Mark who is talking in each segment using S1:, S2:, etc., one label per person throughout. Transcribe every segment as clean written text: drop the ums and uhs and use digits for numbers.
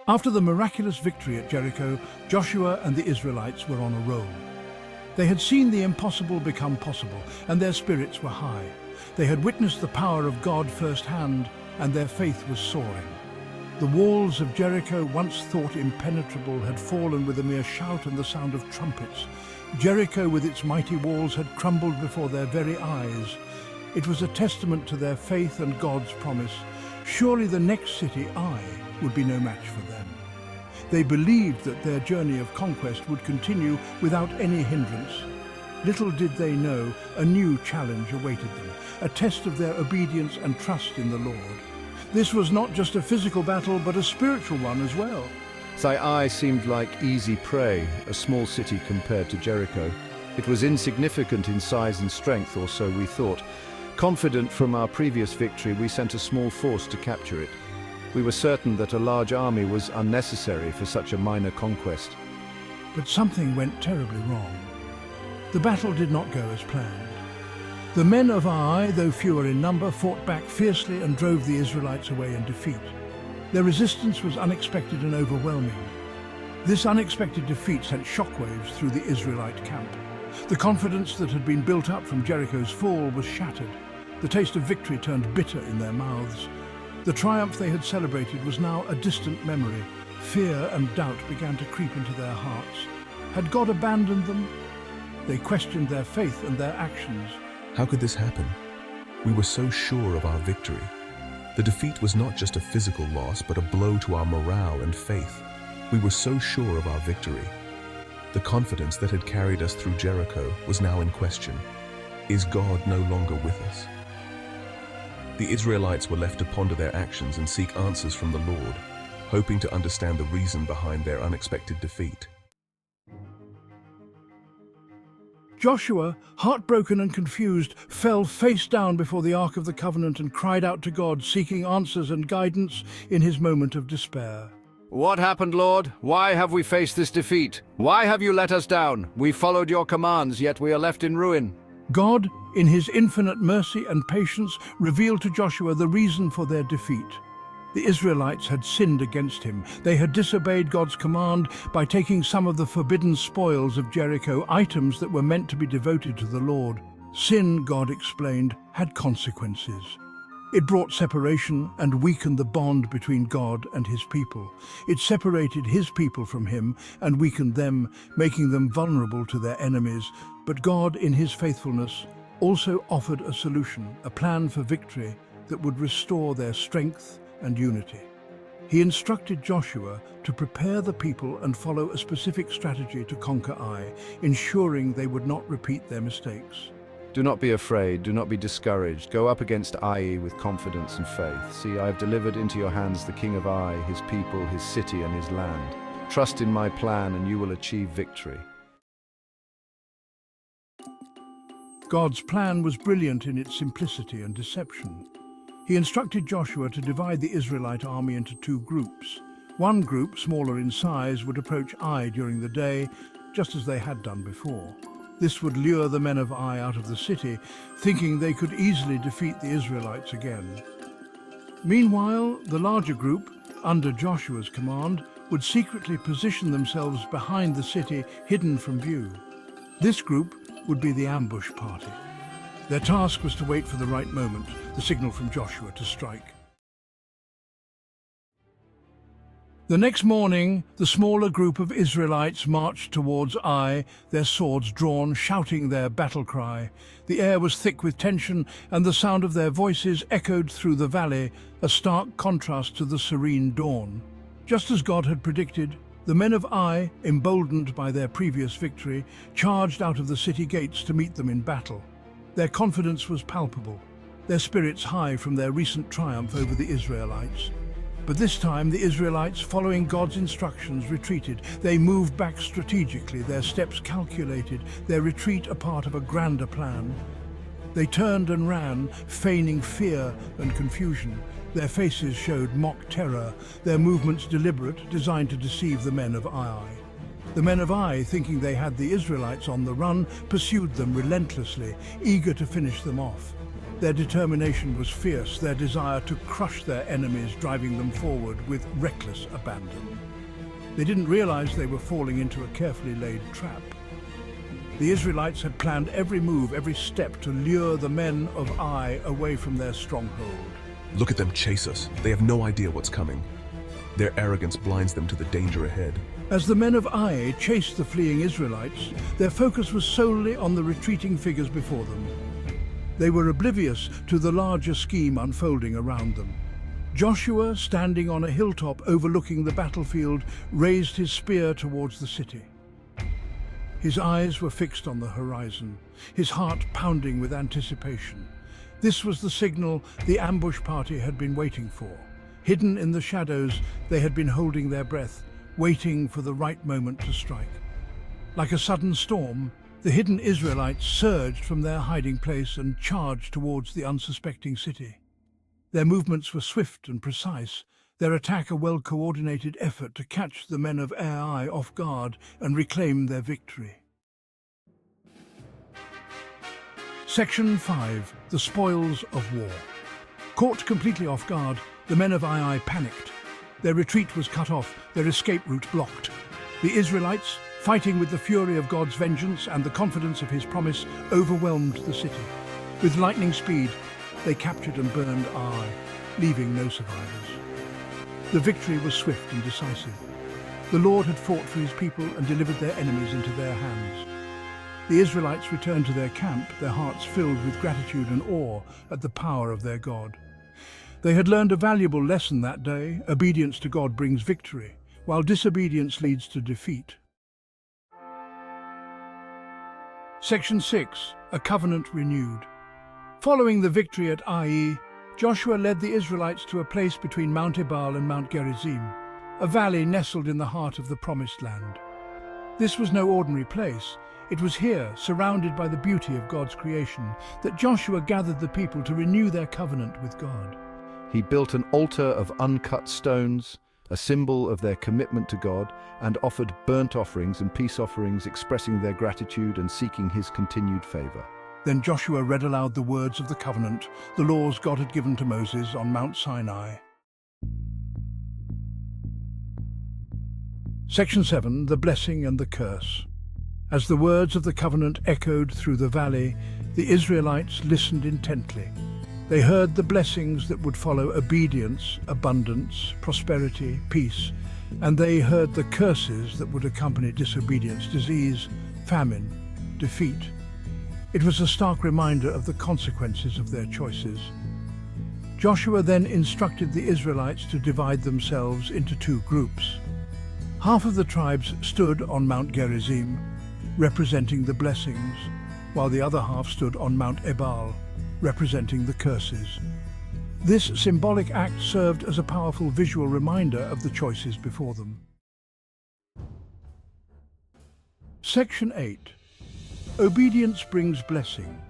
S1: After the miraculous victory at Jericho, Joshua and the Israelites were on a roll. They had seen the impossible become possible, and their spirits were high. They had witnessed the power of God firsthand, and their faith was soaring. The walls of Jericho, once thought impenetrable, had fallen with a mere shout and the sound of trumpets. Jericho with its mighty walls had crumbled before their very eyes. It was a testament to their faith and God's promise. Surely the next city, Ai, would be no match for them. They believed that their journey of conquest would continue without any hindrance. Little did they know a new challenge awaited them, a test of their obedience and trust in the Lord. This was not just a physical battle, but a spiritual one as well.
S2: Ai seemed like easy prey, a small city compared to Jericho. It was insignificant in size and strength, or so we thought. Confident from our previous victory, we sent a small force to capture it. We were certain that a large army was unnecessary for such a minor conquest.
S1: But something went terribly wrong. The battle did not go as planned. The men of Ai, though fewer in number, fought back fiercely and drove the Israelites away in defeat. Their resistance was unexpected and overwhelming. This unexpected defeat sent shockwaves through the Israelite camp. The confidence that had been built up from Jericho's fall was shattered. The taste of victory turned bitter in their mouths. The triumph they had celebrated was now a distant memory. Fear and doubt began to creep into their hearts. Had God abandoned them? They questioned their faith and their actions.
S3: How could this happen? We were so sure of our victory. The defeat was not just a physical loss, but a blow to our morale and faith. We were so sure of our victory. The confidence that had carried us through Jericho was now in question. Is God no longer with us? The Israelites were left to ponder their actions and seek answers from the Lord, hoping to understand the reason behind their unexpected defeat.
S1: Joshua, heartbroken and confused, fell face down before the Ark of the Covenant and cried out to God, seeking answers and guidance in his moment of despair.
S2: What happened, Lord? Why have we faced this defeat? Why have you let us down? We followed your commands, yet we are left in ruin.
S1: God, in his infinite mercy and patience, revealed to Joshua the reason for their defeat. The Israelites had sinned against him. They had disobeyed God's command by taking some of the forbidden spoils of Jericho, items that were meant to be devoted to the Lord. Sin, God explained, had consequences. It brought separation and weakened the bond between God and his people. It separated his people from him and weakened them, making them vulnerable to their enemies. But God, in his faithfulness, also offered a solution, a plan for victory that would restore their strength and unity. He instructed Joshua to prepare the people and follow a specific strategy to conquer Ai, ensuring they would not repeat their mistakes.
S2: Do not be afraid, do not be discouraged. Go up against Ai with confidence and faith. See, I have delivered into your hands the king of Ai, his people, his city, and his land. Trust in my plan and you will achieve victory.
S1: God's plan was brilliant in its simplicity and deception. He instructed Joshua to divide the Israelite army into two groups. One group, smaller in size, would approach Ai during the day, just as they had done before. This would lure the men of Ai out of the city, thinking they could easily defeat the Israelites again. Meanwhile, the larger group, under Joshua's command, would secretly position themselves behind the city, hidden from view. This group would be the ambush party. Their task was to wait for the right moment, the signal from Joshua to strike. The next morning, the smaller group of Israelites marched towards Ai, their swords drawn, shouting their battle cry. The air was thick with tension, and the sound of their voices echoed through the valley, a stark contrast to the serene dawn. Just as God had predicted, the men of Ai, emboldened by their previous victory, charged out of the city gates to meet them in battle. Their confidence was palpable, their spirits high from their recent triumph over the Israelites. But this time the Israelites, following God's instructions, retreated. They moved back strategically, their steps calculated, their retreat a part of a grander plan. They turned and ran, feigning fear and confusion. Their faces showed mock terror, their movements deliberate, designed to deceive the men of Ai. The men of Ai, thinking they had the Israelites on the run, pursued them relentlessly, eager to finish them off. Their determination was fierce, their desire to crush their enemies driving them forward with reckless abandon. They didn't realize they were falling into a carefully laid trap. The Israelites had planned every move, every step to lure the men of Ai away from their stronghold.
S3: Look at them chase us. They have no idea what's coming. Their arrogance blinds them to the danger ahead.
S1: As the men of Ai chased the fleeing Israelites, their focus was solely on the retreating figures before them. They were oblivious to the larger scheme unfolding around them. Joshua, standing on a hilltop overlooking the battlefield, raised his spear towards the city. His eyes were fixed on the horizon, his heart pounding with anticipation. This was the signal the ambush party had been waiting for. Hidden in the shadows, they had been holding their breath, waiting for the right moment to strike. Like a sudden storm, the hidden Israelites surged from their hiding place and charged towards the unsuspecting city. Their movements were swift and precise, their attack a well-coordinated effort to catch the men of Ai off guard and reclaim their victory. Section 5. The Spoils of War. Caught completely off guard, the men of Ai panicked. Their retreat was cut off, their escape route blocked. The Israelites, fighting with the fury of God's vengeance and the confidence of his promise, overwhelmed the city. With lightning speed, they captured and burned Ai, leaving no survivors. The victory was swift and decisive. The Lord had fought for his people and delivered their enemies into their hands. The Israelites returned to their camp, their hearts filled with gratitude and awe at the power of their God. They had learned a valuable lesson that day. Obedience to God brings victory, while disobedience leads to defeat. Section 6. A Covenant Renewed. Following the victory at Ai, Joshua led the Israelites to a place between Mount Ebal and Mount Gerizim, a valley nestled in the heart of the Promised Land. This was no ordinary place. It was here, surrounded by the beauty of God's creation, that Joshua gathered the people to renew their covenant with God.
S2: He built an altar of uncut stones, a symbol of their commitment to God, and offered burnt offerings and peace offerings expressing their gratitude and seeking his continued favor.
S1: Then Joshua read aloud the words of the covenant, the laws God had given to Moses on Mount Sinai. Section 7. The Blessing and the Curse. As the words of the covenant echoed through the valley, the Israelites listened intently. They heard the blessings that would follow obedience, abundance, prosperity, peace, and they heard the curses that would accompany disobedience, disease, famine, defeat. It was a stark reminder of the consequences of their choices. Joshua then instructed the Israelites to divide themselves into two groups. Half of the tribes stood on Mount Gerizim, representing the blessings, while the other half stood on Mount Ebal, representing the curses. This symbolic act served as a powerful visual reminder of the choices before them. Section 8. Obedience brings blessing.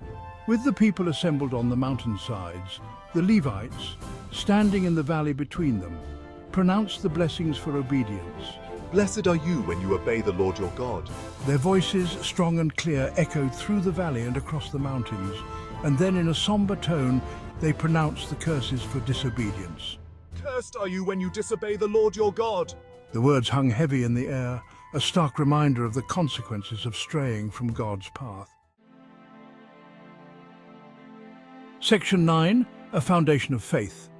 S1: With the people assembled on the mountainsides, the Levites, standing in the valley between them, pronounced the blessings for obedience.
S4: Blessed are you when you obey the Lord your God.
S1: Their voices, strong and clear, echoed through the valley and across the mountains, and then in a somber tone, they pronounced the curses for disobedience.
S4: Cursed are you when you disobey the Lord your God.
S1: The words hung heavy in the air, a stark reminder of the consequences of straying from God's path. Section 9. A Foundation of Faith.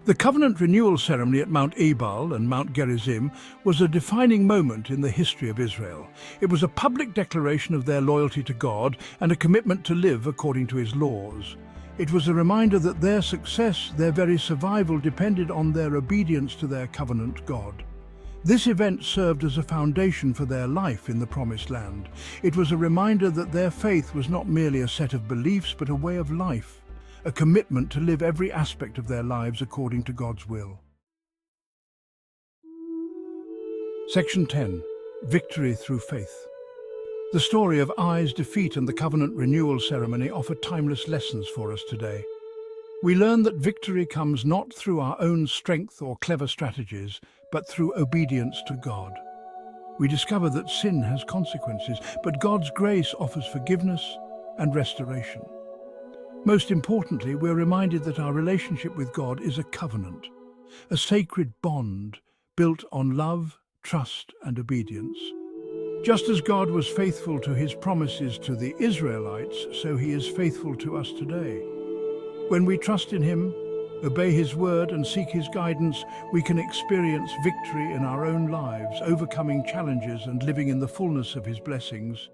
S1: The covenant renewal ceremony at Mount Ebal and Mount Gerizim was a defining moment in the history of Israel. It was a public declaration of their loyalty to God and a commitment to live according to his laws. It was a reminder that their success, their very survival, depended on their obedience to their covenant God. This event served as a foundation for their life in the Promised Land. It was a reminder that their faith was not merely a set of beliefs, but a way of life, a commitment to live every aspect of their lives according to God's will. Section 10. Victory through faith. The story of Ai's defeat and the covenant renewal ceremony offer timeless lessons for us today. We learn that victory comes not through our own strength or clever strategies, but through obedience to God. We discover that sin has consequences, but God's grace offers forgiveness and restoration. Most importantly, we're reminded that our relationship with God is a covenant, a sacred bond built on love, trust, and obedience. Just as God was faithful to his promises to the Israelites, so he is faithful to us today. When we trust in him, obey his word, and seek his guidance, we can experience victory in our own lives, overcoming challenges and living in the fullness of his blessings.